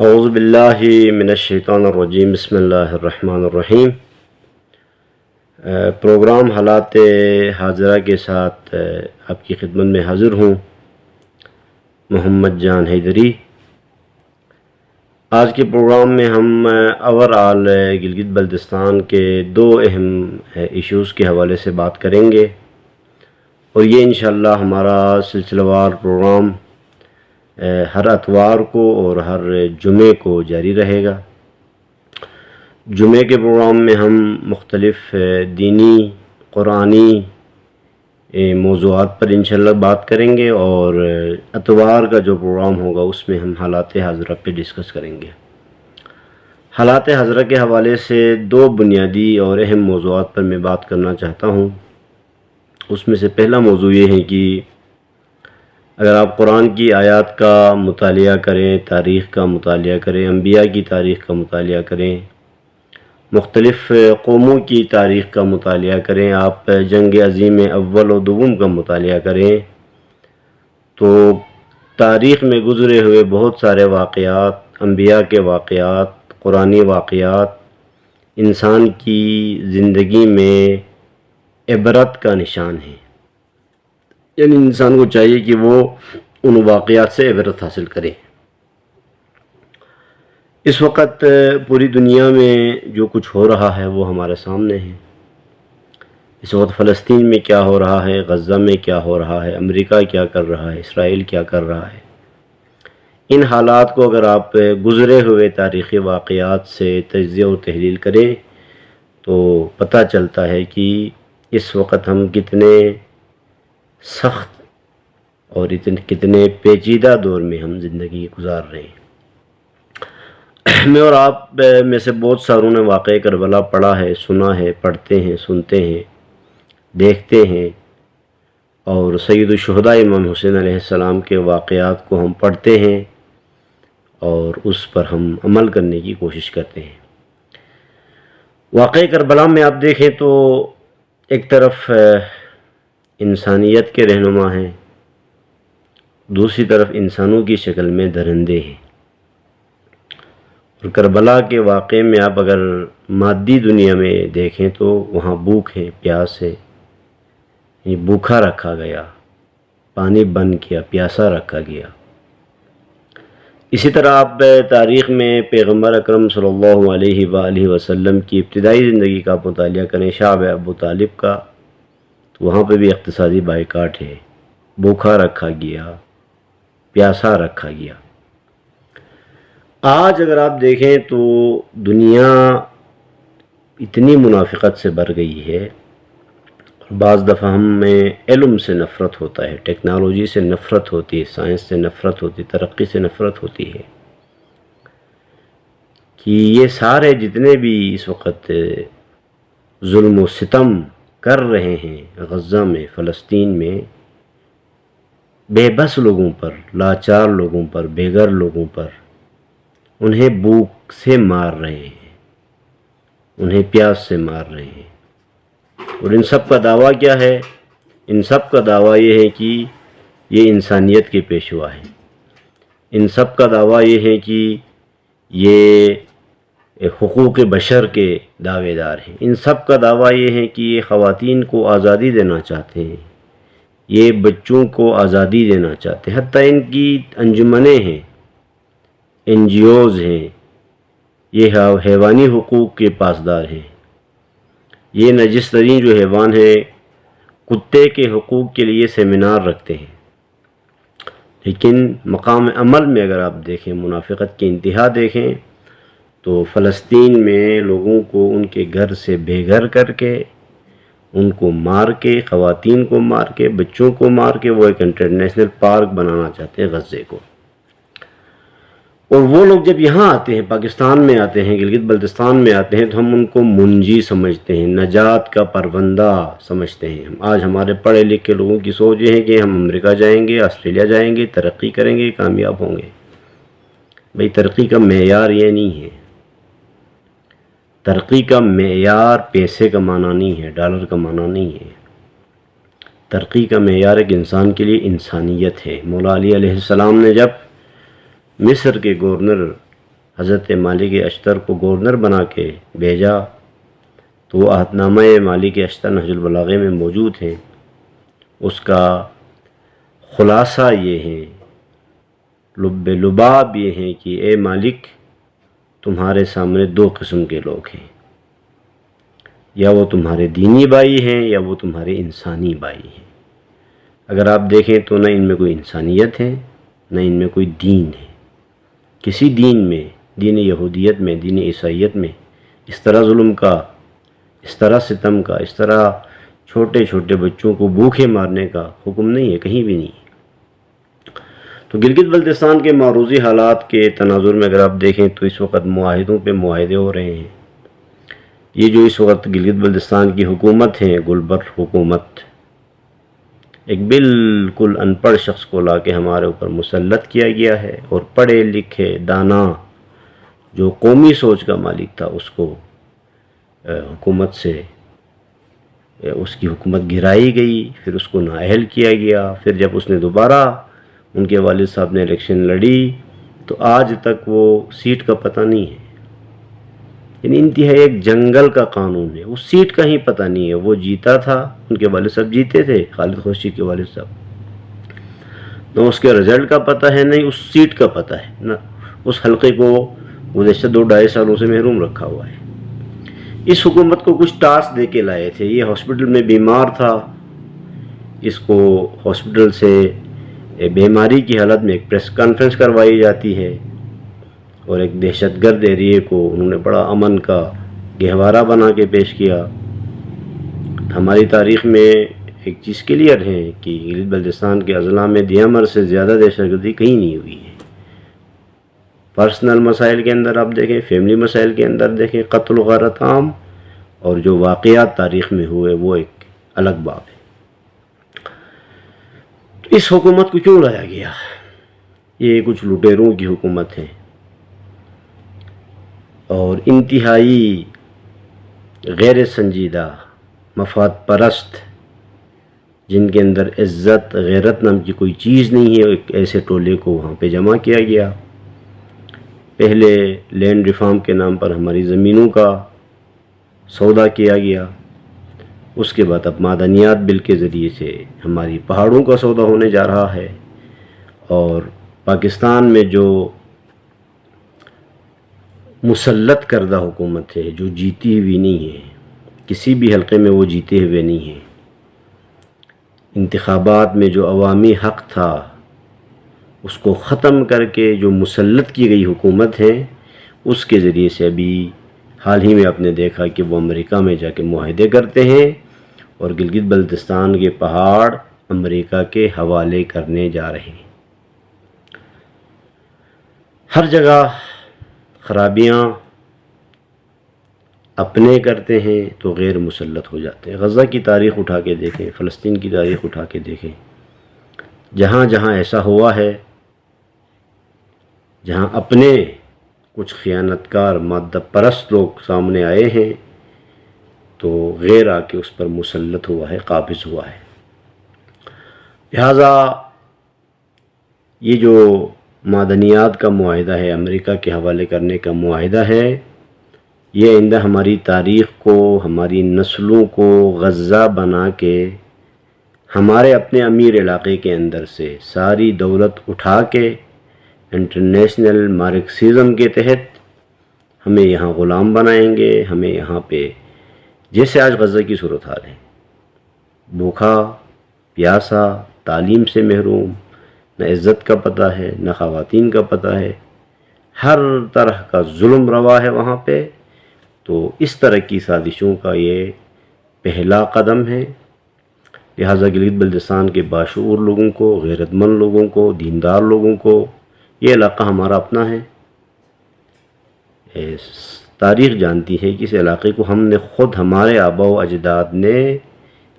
اعوذ باللہ من الشیطان الرجیم بسم اللہ الرحمن الرحیم۔ پروگرام حالات حاضرہ کے ساتھ آپ کی خدمت میں حاضر ہوں، محمد جان حیدری۔ آج کے پروگرام میں ہم اوورآل گلگت بلتستان کے دو اہم ایشوز کے حوالے سے بات کریں گے، اور یہ انشاءاللہ ہمارا سلسلہ وار پروگرام ہر اتوار کو اور ہر جمعے کو جاری رہے گا۔ جمعے کے پروگرام میں ہم مختلف دینی قرآنی موضوعات پر انشاءاللہ بات کریں گے، اور اتوار کا جو پروگرام ہوگا اس میں ہم حالات حاضرہ پہ ڈسکس کریں گے۔ حالات حاضرہ کے حوالے سے دو بنیادی اور اہم موضوعات پر میں بات کرنا چاہتا ہوں۔ اس میں سے پہلا موضوع یہ ہے کہ اگر آپ قرآن کی آیات کا مطالعہ کریں، تاریخ کا مطالعہ کریں، انبیاء کی تاریخ کا مطالعہ کریں، مختلف قوموں کی تاریخ کا مطالعہ کریں، آپ جنگ عظیم اول و دوم کا مطالعہ کریں، تو تاریخ میں گزرے ہوئے بہت سارے واقعات، انبیاء کے واقعات، قرآنی واقعات انسان کی زندگی میں عبرت کا نشان ہیں۔ یعنی انسان کو چاہیے کہ وہ ان واقعات سے عبرت حاصل کرے۔ اس وقت پوری دنیا میں جو کچھ ہو رہا ہے وہ ہمارے سامنے ہے۔ اس وقت فلسطین میں کیا ہو رہا ہے، غزہ میں کیا ہو رہا ہے، امریکہ کیا کر رہا ہے، اسرائیل کیا کر رہا ہے۔ ان حالات کو اگر آپ گزرے ہوئے تاریخی واقعات سے تجزیہ و تحلیل کریں تو پتہ چلتا ہے کہ اس وقت ہم کتنے سخت اور کتنے پیچیدہ دور میں ہم زندگی گزار رہے ہیں۔ میں اور آپ میں سے بہت ساروں نے واقعہ کربلا پڑھا ہے، سنا ہے، پڑھتے ہیں، سنتے ہیں، دیکھتے ہیں، اور سید الشہداء امام حسین علیہ السلام کے واقعات کو ہم پڑھتے ہیں اور اس پر ہم عمل کرنے کی کوشش کرتے ہیں۔ واقعہ کربلا میں آپ دیکھیں تو ایک طرف انسانیت کے رہنما ہیں، دوسری طرف انسانوں کی شکل میں درندے ہیں۔ اور کربلا کے واقعے میں آپ اگر مادی دنیا میں دیکھیں تو وہاں بھوک ہے، پیاس ہے، بھوکا رکھا گیا، پانی بند کیا، پیاسا رکھا گیا۔ اسی طرح آپ تاریخ میں پیغمبر اکرم صلی اللہ علیہ وآلہ وسلم کی ابتدائی زندگی کا مطالعہ کریں، شعب ابو طالب کا، تو وہاں پہ بھی اقتصادی بائیکاٹ ہے، بھوکا رکھا گیا، پیاسا رکھا گیا۔ آج اگر آپ دیکھیں تو دنیا اتنی منافقت سے بھر گئی ہے، بعض دفعہ ہمیں علم سے نفرت ہوتا ہے، ٹیکنالوجی سے نفرت ہوتی ہے، سائنس سے نفرت ہوتی ہے، ترقی سے نفرت ہوتی ہے، کہ یہ سارے جتنے بھی اس وقت ظلم و ستم کر رہے ہیں غزہ میں، فلسطین میں، بے بس لوگوں پر، لاچار لوگوں پر، بے گھر لوگوں پر، انہیں بھوک سے مار رہے ہیں، انہیں پیاس سے مار رہے ہیں۔ اور ان سب کا دعویٰ کیا ہے؟ ان سب کا دعویٰ یہ ہے کہ یہ انسانیت کے پیشوا ہیں۔ ان سب کا دعویٰ یہ ہے کہ یہ حقوق بشر کے دعوے دار ہیں۔ ان سب کا دعویٰ یہ ہے کہ یہ خواتین کو آزادی دینا چاہتے ہیں، یہ بچوں کو آزادی دینا چاہتے ہیں۔ حتیٰ ان کی انجمنیں ہیں، این جی اوز ہیں، یہ حیوانی حقوق کے پاسدار ہیں۔ یہ نجس ترین جو حیوان ہے، کتے کے حقوق کے لیے سیمینار رکھتے ہیں، لیکن مقام عمل میں اگر آپ دیکھیں، منافقت کی انتہا دیکھیں تو فلسطین میں لوگوں کو ان کے گھر سے بے گھر کر کے، ان کو مار کے، خواتین کو مار کے، بچوں کو مار کے وہ ایک انٹرنیشنل پارک بنانا چاہتے ہیں غزے کو۔ اور وہ لوگ جب یہاں آتے ہیں، پاکستان میں آتے ہیں، گلگت بلتستان میں آتے ہیں، تو ہم ان کو منجی سمجھتے ہیں، نجات کا پروندہ سمجھتے ہیں۔ آج ہمارے پڑھے لکھے لوگوں کی سوچ یہ ہے کہ ہم امریکہ جائیں گے، آسٹریلیا جائیں گے، ترقی کریں گے، کامیاب ہوں گے۔ بھئی ترقی کا معیار یہ نہیں ہے۔ ترقی کا معیار پیسے کمانا نہیں ہے، ڈالر کمانا نہیں ہے۔ ترقی کا معیار ایک انسان کے لیے انسانیت ہے۔ مولا علی علیہ السلام نے جب مصر کے گورنر حضرت مالک اشتر کو گورنر بنا کے بھیجا، تو وہ عہد نامہ مالک اشتر نہج البلاغہ میں موجود ہیں۔ اس کا خلاصہ یہ ہے، لب لباب یہ ہیں کہ اے مالک، تمہارے سامنے دو قسم کے لوگ ہیں، یا وہ تمہارے دینی بھائی ہیں یا وہ تمہارے انسانی بھائی ہیں۔ اگر آپ دیکھیں تو نہ ان میں کوئی انسانیت ہے، نہ ان میں کوئی دین ہے۔ کسی دین میں، دین یہودیت میں، دین عیسائیت میں اس طرح ظلم کا، اس طرح ستم کا، اس طرح چھوٹے چھوٹے بچوں کو بھوکے مارنے کا حکم نہیں ہے، کہیں بھی نہیں ہے۔ تو گلگت بلتستان کے معروضی حالات کے تناظر میں اگر آپ دیکھیں تو اس وقت معاہدوں پہ معاہدے ہو رہے ہیں۔ یہ جو اس وقت گلگت بلتستان کی حکومت ہے، گلبر حکومت، ایک بالکل ان پڑھ شخص کو لا کے ہمارے اوپر مسلط کیا گیا ہے، اور پڑھے لکھے دانا جو قومی سوچ کا مالک تھا اس کو حکومت سے اس کی حکومت گرائی گئی، پھر اس کو نااہل کیا گیا۔ پھر جب اس نے دوبارہ ان کے والد صاحب نے الیکشن لڑی تو آج تک وہ سیٹ کا پتہ نہیں ہے۔ یعنی انتہائی ایک جنگل کا قانون ہے، اس سیٹ کا ہی پتہ نہیں ہے۔ وہ جیتا تھا، ان کے والد صاحب جیتے تھے، خالد خورشید کے والد صاحب، نہ اس کے رزلٹ کا پتہ ہے، نہ اس سیٹ کا پتہ ہے، نہ اس حلقے کو گزشتہ 2-2.5 سالوں سے محروم رکھا ہوا ہے۔ اس حکومت کو کچھ ٹاسک دے کے لائے تھے۔ یہ ہاسپٹل میں بیمار تھا، اس کو ہاسپٹل سے بیماری کی حالت میں ایک پریس کانفرنس کروائی جاتی ہے، اور ایک دہشت گرد ایریے کو انہوں نے بڑا امن کا گہوارہ بنا کے پیش کیا۔ ہماری تاریخ میں ایک چیز کلیئر ہے کہ گلگت بلتستان کے اضلاع میں دیامر سے زیادہ دہشت گردی کہیں نہیں ہوئی ہے۔ پرسنل مسائل کے اندر آپ دیکھیں، فیملی مسائل کے اندر دیکھیں، قتل و غارت عام، اور جو واقعات تاریخ میں ہوئے وہ ایک الگ باب ہے۔ تو اس حکومت کو کیوں لایا گیا؟ یہ کچھ لٹیروں کی حکومت ہے، اور انتہائی غیر سنجیدہ، مفاد پرست، جن کے اندر عزت غیرت نام کی کوئی چیز نہیں ہے، ایک ایسے ٹولے کو وہاں پہ جمع کیا گیا۔ پہلے لینڈ ریفارم کے نام پر ہماری زمینوں کا سودا کیا گیا، اس کے بعد اب معدنیات بل کے ذریعے سے ہماری پہاڑوں کا سودا ہونے جا رہا ہے۔ اور پاکستان میں جو مسلط کردہ حکومت ہے، جو جیتی ہوئی نہیں ہے، کسی بھی حلقے میں وہ جیتے ہوئے نہیں ہیں، انتخابات میں جو عوامی حق تھا اس کو ختم کر کے جو مسلط کی گئی حکومت ہے، اس کے ذریعے سے ابھی حال ہی میں آپ نے دیکھا کہ وہ امریکہ میں جا کے معاہدے کرتے ہیں، اور گلگت بلتستان کے پہاڑ امریکہ کے حوالے کرنے جا رہے ہیں۔ ہر جگہ خرابیاں اپنے کرتے ہیں تو غیر مسلط ہو جاتے ہیں۔ غزہ کی تاریخ اٹھا کے دیکھیں، فلسطین کی تاریخ اٹھا کے دیکھیں، جہاں جہاں ایسا ہوا ہے، جہاں اپنے کچھ خیانت کار مادہ پرست لوگ سامنے آئے ہیں تو غیر آ کے اس پر مسلط ہوا ہے، قابض ہوا ہے۔ لہٰذا یہ جو معدنیات کا معاہدہ ہے، امریکہ کے حوالے کرنے کا معاہدہ ہے، یہ آئندہ ہماری تاریخ کو، ہماری نسلوں کو غزہ بنا کے ہمارے اپنے امیر علاقے کے اندر سے ساری دولت اٹھا کے انٹرنیشنل مارکسزم کے تحت ہمیں یہاں غلام بنائیں گے۔ ہمیں یہاں پہ جیسے آج غزہ کی صورتحال ہے، بھوکا پیاسا، تعلیم سے محروم، نہ عزت کا پتہ ہے، نہ خواتین کا پتہ ہے، ہر طرح کا ظلم روا ہے وہاں پہ۔ تو اس طرح کی سازشوں کا یہ پہلا قدم ہے۔ لہٰذا گلگت بلتستان کے باشعور لوگوں کو، غیرت مند لوگوں کو، دیندار لوگوں کو، یہ علاقہ ہمارا اپنا ہے۔ تاریخ جانتی ہے کہ اس علاقے کو ہم نے خود، ہمارے آباء و اجداد نے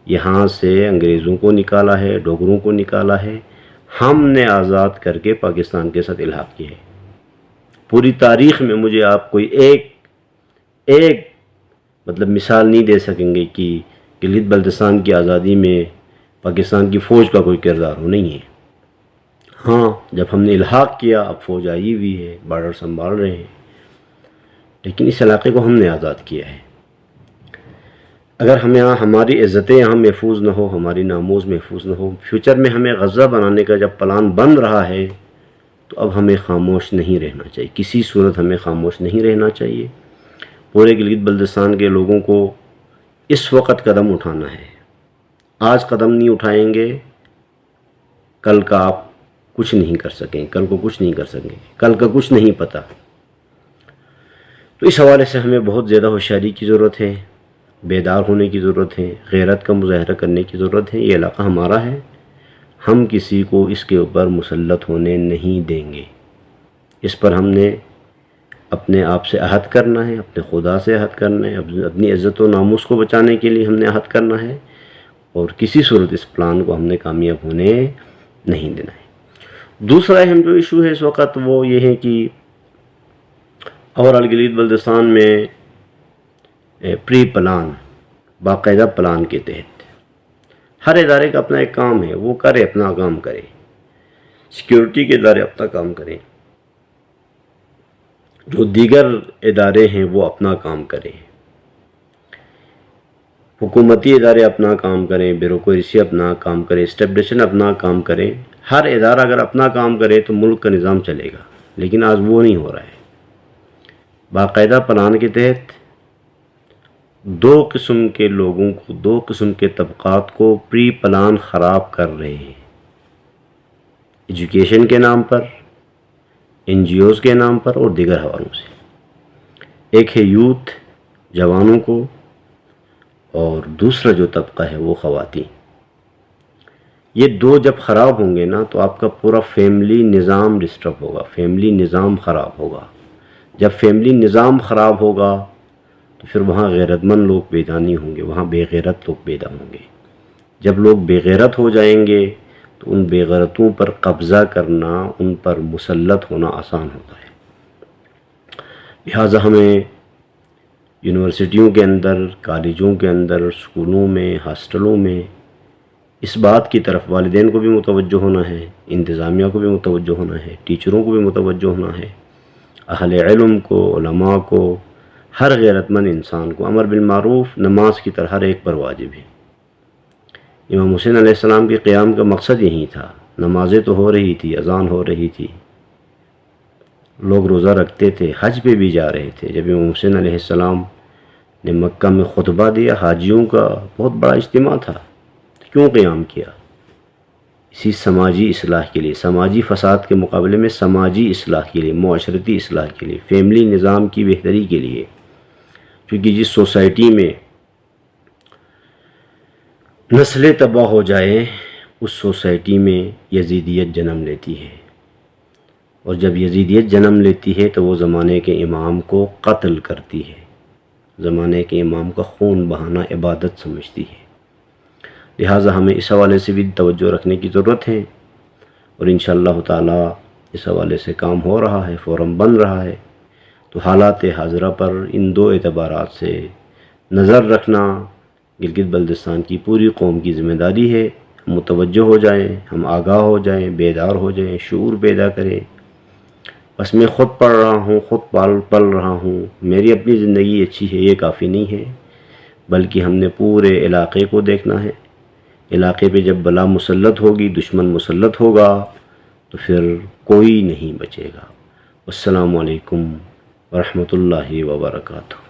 یہاں سے انگریزوں کو نکالا ہے، ڈوگروں کو نکالا ہے، ہم نے آزاد کر کے پاکستان کے ساتھ الحاق کیا ہے۔ پوری تاریخ میں مجھے آپ کوئی ایک مطلب مثال نہیں دے سکیں گے کہ گلگت بلتستان کی آزادی میں پاکستان کی فوج کا کوئی کردار ہو، نہیں ہے۔ ہاں، جب ہم نے الحاق کیا، اب فوج آئی ہوئی ہے، بارڈر سنبھال رہے ہیں، لیکن اس علاقے کو ہم نے آزاد کیا ہے۔ اگر ہمیں ہماری عزتیں یہاں محفوظ نہ ہو، ہماری ناموز محفوظ نہ ہو، فیوچر میں ہمیں غزہ بنانے کا جب پلان بن رہا ہے تو اب ہمیں خاموش نہیں رہنا چاہیے، کسی صورت ہمیں خاموش نہیں رہنا چاہیے۔ پورے گلگت بلتستان کے لوگوں کو اس وقت قدم اٹھانا ہے۔ آج قدم نہیں اٹھائیں گے کل کا آپ کچھ نہیں کر سکیں، کل کو کچھ نہیں کر سکیں، کل کا کچھ نہیں پتہ۔ تو اس حوالے سے ہمیں بہت زیادہ ہوشیاری کی ضرورت ہے، بیدار ہونے کی ضرورت ہے، غیرت کا مظاہرہ کرنے کی ضرورت ہے۔ یہ علاقہ ہمارا ہے، ہم کسی کو اس کے اوپر مسلط ہونے نہیں دیں گے۔ اس پر ہم نے اپنے آپ سے عہد کرنا ہے، اپنے خدا سے عہد کرنا ہے، اپنی عزت و ناموس کو بچانے کے لیے ہم نے عہد کرنا ہے، اور کسی صورت اس پلان کو ہم نے کامیاب ہونے نہیں دینا ہے۔ دوسرا اہم جو ایشو ہے اس وقت وہ یہ ہے کہ اوورآل گلگت بلتستان میں پری پلان، باقاعدہ پلان کے تحت ہر ادارے کا اپنا ایک کام ہے، وہ کرے، اپنا کام کرے۔ سیکیورٹی کے ادارے اپنا کام کریں، جو دیگر ادارے ہیں وہ اپنا کام کریں، حکومتی ادارے اپنا کام کریں، بیوروکریسی اپنا کام کرے، اسٹیبلشن اپنا کام کریں۔ ہر ادارہ اگر اپنا کام کرے تو ملک کا نظام چلے گا، لیکن آج وہ نہیں ہو رہا ہے۔ باقاعدہ پلان کے تحت دو قسم کے لوگوں کو، دو قسم کے طبقات کو پری پلان خراب کر رہے ہیں، ایجوکیشن کے نام پر، این جی اوز کے نام پر اور دیگر حوالوں سے۔ ایک ہے یوتھ، جوانوں کو، اور دوسرا جو طبقہ ہے وہ خواتین۔ یہ دو جب خراب ہوں گے نا تو آپ کا پورا فیملی نظام ڈسٹرب ہوگا، فیملی نظام خراب ہوگا۔ جب فیملی نظام خراب ہوگا تو پھر وہاں غیرت مند لوگ پیدا نہیں ہوں گے، وہاں بے غیرت لوگ پیدا ہوں گے۔ جب لوگ بے غیرت ہو جائیں گے تو ان بے غیرتوں پر قبضہ کرنا، ان پر مسلط ہونا آسان ہوتا ہے۔ لہٰذا ہمیں یونیورسٹیوں کے اندر، کالجوں کے اندر، اسکولوں میں، ہاسٹلوں میں اس بات کی طرف والدین کو بھی متوجہ ہونا ہے، انتظامیہ کو بھی متوجہ ہونا ہے، ٹیچروں کو بھی متوجہ ہونا ہے، اہل علم کو، علماء کو، ہر غیرت مند انسان کو۔ امر بالمعروف نماز کی طرح ہر ایک پر واجب ہے۔ امام حسین علیہ السلام کے قیام کا مقصد یہی تھا۔ نمازیں تو ہو رہی تھی، اذان ہو رہی تھی، لوگ روزہ رکھتے تھے، حج پہ بھی جا رہے تھے۔ جب امام حسین علیہ السلام نے مکہ میں خطبہ دیا، حاجیوں کا بہت بڑا اجتماع تھا، کیوں قیام کیا؟ اسی سماجی اصلاح کے لیے، سماجی فساد کے مقابلے میں سماجی اصلاح کے لیے، معاشرتی اصلاح کے لیے، فیملی نظام کی بہتری کے لیے۔ کیونکہ جس سوسائٹی میں نسلیں تباہ ہو جائیں اس سوسائٹی میں یزیدیت جنم لیتی ہے، اور جب یزیدیت جنم لیتی ہے تو وہ زمانے کے امام کو قتل کرتی ہے، زمانے کے امام کا خون بہانا عبادت سمجھتی ہے۔ لہٰذا ہمیں اس حوالے سے بھی توجہ رکھنے کی ضرورت ہے، اور انشاءاللہ تعالی اس حوالے سے کام ہو رہا ہے، فورم بن رہا ہے۔ تو حالات حاضرہ پر ان دو اعتبارات سے نظر رکھنا گلگت بلتستان کی پوری قوم کی ذمہ داری ہے۔ ہم متوجہ ہو جائیں، ہم آگاہ ہو جائیں، بیدار ہو جائیں، شعور پیدا کریں۔ بس میں خود پڑھ رہا ہوں، خود پل رہا ہوں، میری اپنی زندگی اچھی ہے، یہ کافی نہیں ہے، بلکہ ہم نے پورے علاقے کو دیکھنا ہے۔ علاقے پہ جب بلا مسلط ہوگی، دشمن مسلط ہوگا تو پھر کوئی نہیں بچے گا۔ السلام علیکم ورحمۃ اللہ وبرکاتہ۔